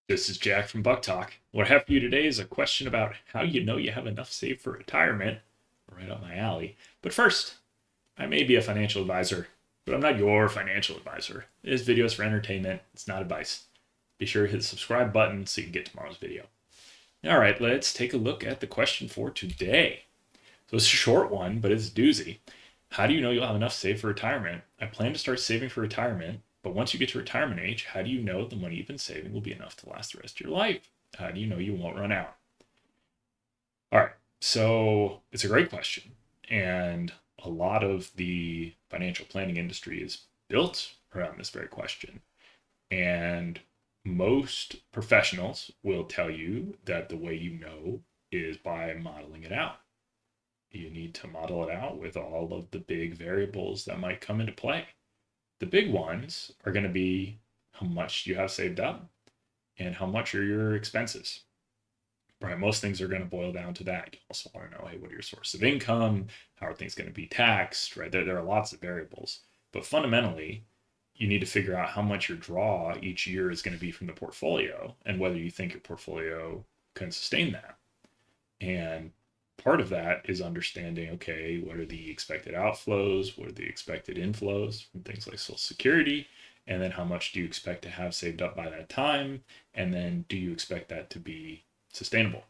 This is Jack from Buck Talk. What I have for you today is a question about how you know you have enough saved for retirement. Right up my alley. But first, I may be a financial advisor, but I'm not your financial advisor. This video is for entertainment, it's not advice. Be sure to hit the subscribe button so you can get tomorrow's video. All right, let's take a look at the question for today. So it's a short one, but it's a doozy. How do you know you'll have enough saved for retirement? I plan to start saving for retirement, but once you get to retirement age, how do you know the money you've been saving will be enough to last the rest of your life? How do you know you won't run out? All right, so it's a great question. And a lot of the financial planning industry is built around this very question. And most professionals will tell you that the way you know is by modeling it out. You need to model it out with all of the big variables that might come into play. The big ones are going to be how much you have saved up and how much are your expenses. Right, most things are going to boil down to that. You also want to know, hey, what are your sources of income? How are things going to be taxed? Right, there are lots of variables, but fundamentally, you need to figure out how much your draw each year is going to be from the portfolio and whether you think your portfolio can sustain that. And part of that is understanding, okay, what are the expected outflows? What are the expected inflows from things like Social Security? And then how much do you expect to have saved up by that time? And then do you expect that to be sustainable?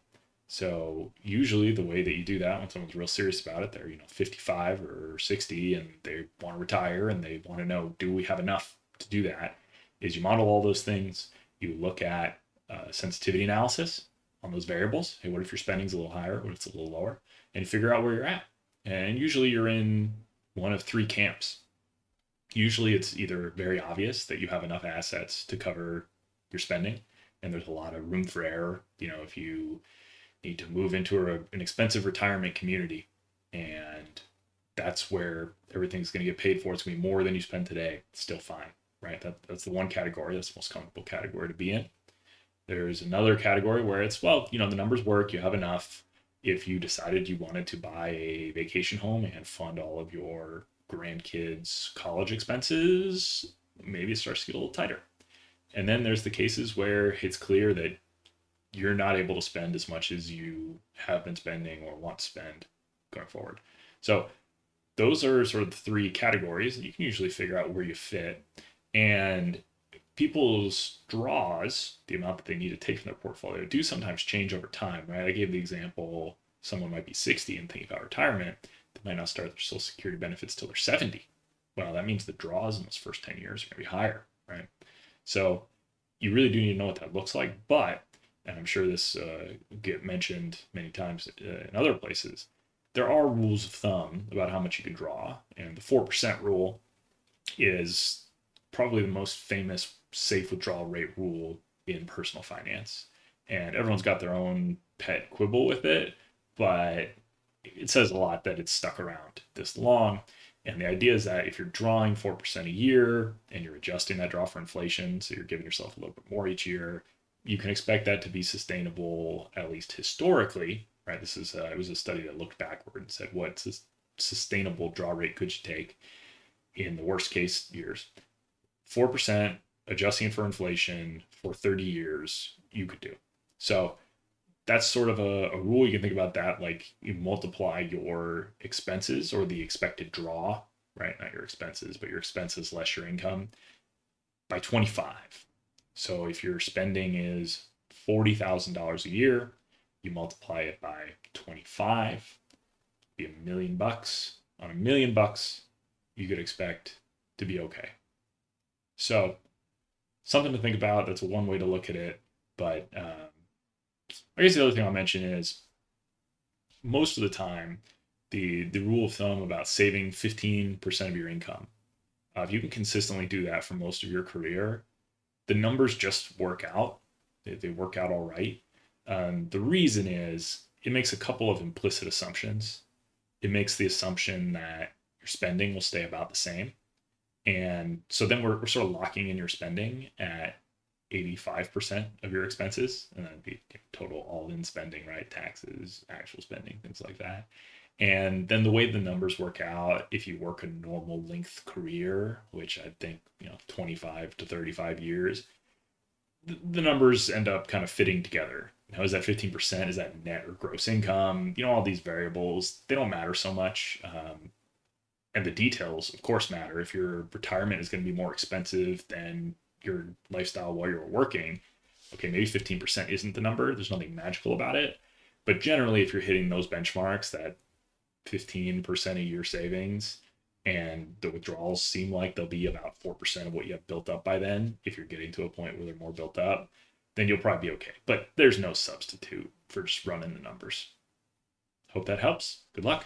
So usually the way that you do that when someone's real serious about it, they're 55 or 60 and they want to retire and they want to know, do we have enough to do that? Is you model all those things, you look at sensitivity analysis on those variables. Hey, what if your spending's a little higher? What if it's a little lower? And you figure out where you're at. And usually you're in one of three camps. Usually it's either very obvious that you have enough assets to cover your spending, and there's a lot of room for error. If you need to move into an expensive retirement community, and that's where everything's going to get paid for. It's going to be more than you spend today. It's still fine, right? That's the one category. That's the most comfortable category to be in. There's another category where it's, well, the numbers work, you have enough. If you decided you wanted to buy a vacation home and fund all of your grandkids' college expenses, maybe it starts to get a little tighter. And then there's the cases where it's clear that you're not able to spend as much as you have been spending or want to spend going forward. So those are sort of the three categories, and you can usually figure out where you fit. And people's draws, the amount that they need to take from their portfolio, do sometimes change over time, right? I gave the example someone might be 60 and thinking about retirement. They might not start their Social Security benefits till they're 70. Well, that means the draws in those first 10 years are going to be higher, right? So you really do need to know what that looks like. But, and I'm sure this get mentioned many times in other places, there are rules of thumb about how much you can draw. And the 4% rule is probably the most famous safe withdrawal rate rule in personal finance. And everyone's got their own pet quibble with it, but it says a lot that it's stuck around this long. And the idea is that if you're drawing 4% a year and you're adjusting that draw for inflation, so you're giving yourself a little bit more each year, you can expect that to be sustainable, at least historically, right? It was a study that looked backward and said, what's a sustainable draw rate could you take in the worst case years? 4% adjusting for inflation for 30 years, you could do. So that's sort of a rule. You can think about that like you multiply your expenses or the expected draw, right? Not your expenses, but your expenses less your income by 25. So if your spending is $40,000 a year, you multiply it by 25, be $1 million. On $1 million, you could expect to be okay. So something to think about. That's one way to look at it. But I guess the other thing I'll mention is most of the time, the rule of thumb about saving 15% of your income. If you can consistently do that for most of your career, the numbers just work out. They work out all right. The reason is it makes a couple of implicit assumptions. It makes the assumption that your spending will stay about the same. And so then we're sort of locking in your spending at 85% of your expenses, and that'd be total all in spending, right? Taxes, actual spending, things like that. And then the way the numbers work out, if you work a normal length career, which I think, 25 to 35 years, the numbers end up kind of fitting together. Now, is that 15%? Is that net or gross income? All these variables, they don't matter so much. And the details, of course, matter. If your retirement is going to be more expensive than your lifestyle while you're working, okay, maybe 15% isn't the number. There's nothing magical about it. But generally, if you're hitting those benchmarks, that 15% a year savings, and the withdrawals seem like they'll be about 4% of what you have built up by then, if you're getting to a point where they're more built up, then you'll probably be okay. But there's no substitute for just running the numbers. Hope that helps. Good luck.